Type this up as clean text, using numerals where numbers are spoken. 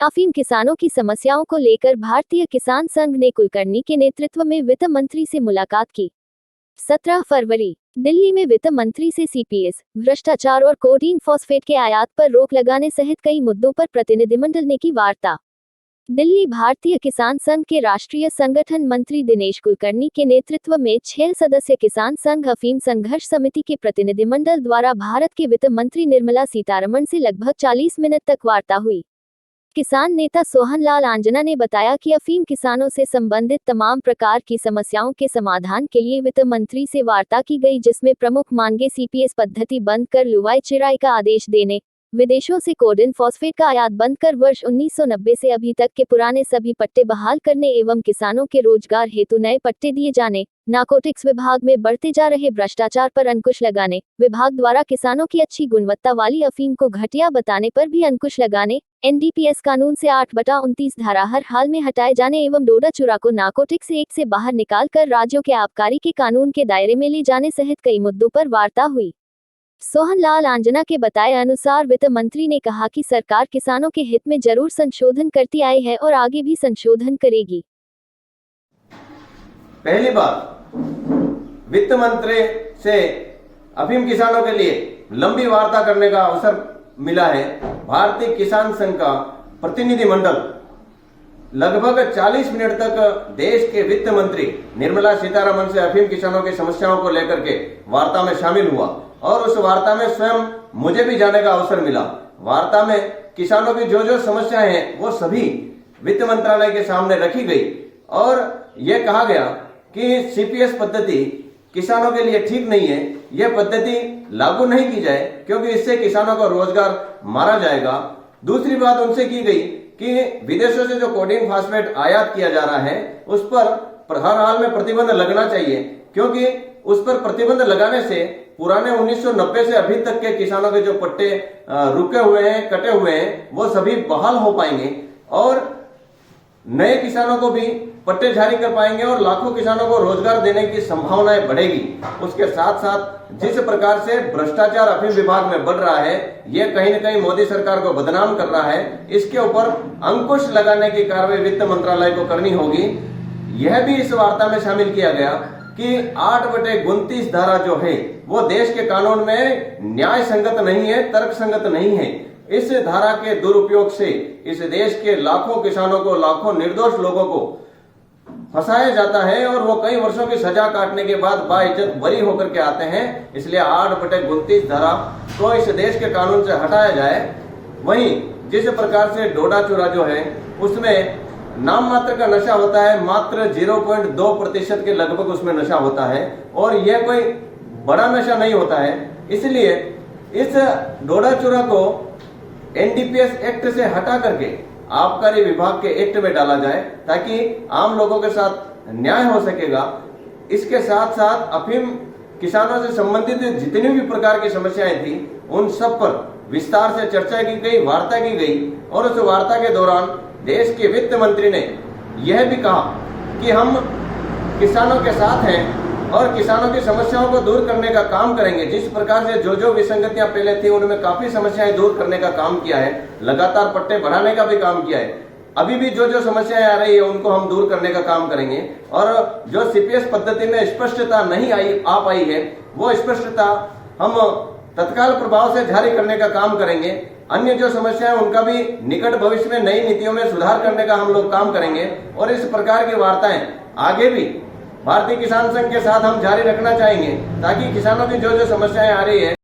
अफीम किसानों की समस्याओं को लेकर भारतीय किसान संघ ने कुलकर्णी के नेतृत्व में वित्त मंत्री से मुलाकात की। 17 फरवरी दिल्ली में वित्त मंत्री से सीपीएस, भ्रष्टाचार और कोडीन फॉस्फेट के आयात पर रोक लगाने सहित कई मुद्दों पर प्रतिनिधिमंडल ने की वार्ता। दिल्ली भारतीय किसान संघ के राष्ट्रीय संगठन मंत्री दिनेश कुलकर्णी के नेतृत्व में 6 सदस्य किसान संघ अफीम संघर्ष समिति के प्रतिनिधिमंडल द्वारा भारत के वित्त मंत्री निर्मला सीतारमण से लगभग 40 मिनट तक वार्ता हुई। किसान नेता सोहन लाल आंजना ने बताया कि अफीम किसानों से संबंधित तमाम प्रकार की समस्याओं के समाधान के लिए वित्त मंत्री से वार्ता की गई, जिसमें प्रमुख मांगे सीपीएस पद्धति बंद कर लुवाई चिराई का आदेश देने, विदेशों से कोडिन फॉस्फेट का आयात बंद कर वर्ष 1990 से अभी तक के पुराने सभी पट्टे बहाल करने एवं किसानों के रोजगार हेतु नए पट्टे दिए जाने, नारकोटिक्स विभाग में बढ़ते जा रहे भ्रष्टाचार पर अंकुश लगाने, विभाग द्वारा किसानों की अच्छी गुणवत्ता वाली अफीम को घटिया बताने पर भी अंकुश लगाने, एनडीपीएस कानून से 8/29 धारा हर हाल में हटाए जाने एवं डोडा चूरा को नारकोटिक्स एक्ट से बाहर निकाल कर राज्यों के आबकारी के कानून के दायरे में ले जाने सहित कई मुद्दों पर वार्ता हुई। सोहन लाल आंजना के बताए अनुसार वित्त मंत्री ने कहा कि सरकार किसानों के हित में जरूर संशोधन करती आई है और आगे भी संशोधन करेगी। पहली बात, वित्त मंत्री से अफीम किसानों के लिए लंबी वार्ता करने का अवसर मिला है। भारतीय किसान संघ का प्रतिनिधिमंडल लगभग 40 मिनट तक देश के वित्त मंत्री निर्मला सीतारमण से अफीम किसानों की समस्याओं को लेकर के वार्ता में शामिल हुआ और उस वार्ता में स्वयं मुझे भी जाने का अवसर मिला। वार्ता में किसानों की जो समस्याएं हैं वो सभी वित्त मंत्रालय के सामने रखी गई और यह कहा गया कि सीपीएस पद्धति किसानों के लिए ठीक नहीं है, यह पद्धति लागू नहीं की जाए क्योंकि इससे किसानों का रोजगार मारा जाएगा। दूसरी बात उनसे की गई कि विदेशों से जो कोडिन फॉस्फेट आयात किया जा रहा है उस पर हर हाल में प्रतिबंध लगना चाहिए, क्योंकि उस पर प्रतिबंध लगाने से पुराने 1990 से अभी तक के किसानों के जो पट्टे रुके हुए हैं, कटे हुए हैं, वो सभी बहाल हो पाएंगे और नए किसानों को भी पट्टे जारी कर पाएंगे और लाखों किसानों को रोजगार देने की संभावनाएं बढ़ेगी। उसके साथ साथ जिस प्रकार से भ्रष्टाचार अफीम विभाग में बढ़ रहा है, यह कहीं न कहीं मोदी सरकार को बदनाम कर रहा है, इसके ऊपर अंकुश लगाने की कार्रवाई वित्त मंत्रालय को करनी होगी। यह भी इस वार्ता में शामिल किया गया कि 8/29 धारा जो है वो देश के कानून में न्याय संगत नहीं है, तर्क संगत नहीं है। इस धारा के दुरुपयोग से इस देश के लाखों किसानों को, लाखों निर्दोष लोगों को फंसाया जाता है और वो कई वर्षों की सजा काटने के बाद बाइज्जत बरी होकर के आते हैं। इसलिए 8/29 धारा को इस देश के कानून से हटाया जाए। वहीं जिस प्रकार से डोडा चूरा जो है उसमें नाम मात्र का नशा होता है, मात्र 0.2% के लगभग उसमें नशा होता है और यह कोई बड़ा नशा नहीं होता है। इसलिए इस डोडा चूरा को एनडीपीएस एक्ट से हटा करके आबकारी विभाग के एक्ट में डाला जाए ताकि आम लोगों के साथ न्याय हो सकेगा। इसके साथ साथ अफीम किसानों से संबंधित जितनी भी प्रकार की समस्याएं थी उन सब पर विस्तार से चर्चा की गई, वार्ता की गई और उस वार्ता के दौरान देश के वित्त मंत्री ने यह भी कहा कि हम किसानों के साथ हैं और किसानों की समस्याओं को दूर करने का काम करेंगे। जिस प्रकार से जो विसंगतियां पहले थी उनमें काफी समस्याएं दूर करने का काम किया है, लगातार पट्टे बढ़ाने का भी काम किया है। अभी भी जो समस्याएं आ रही है उनको हम दूर करने का काम करेंगे और जो सीपीएस पद्धति में स्पष्टता नहीं आ पाई है वो स्पष्टता हम तत्काल प्रभाव से जारी करने का काम करेंगे। अन्य जो समस्याएं उनका भी निकट भविष्य में नई नीतियों में सुधार करने का हम लोग काम करेंगे और इस प्रकार की वार्ताएं आगे भी भारतीय किसान संघ के साथ हम जारी रखना चाहेंगे ताकि किसानों की जो समस्याएं आ रही है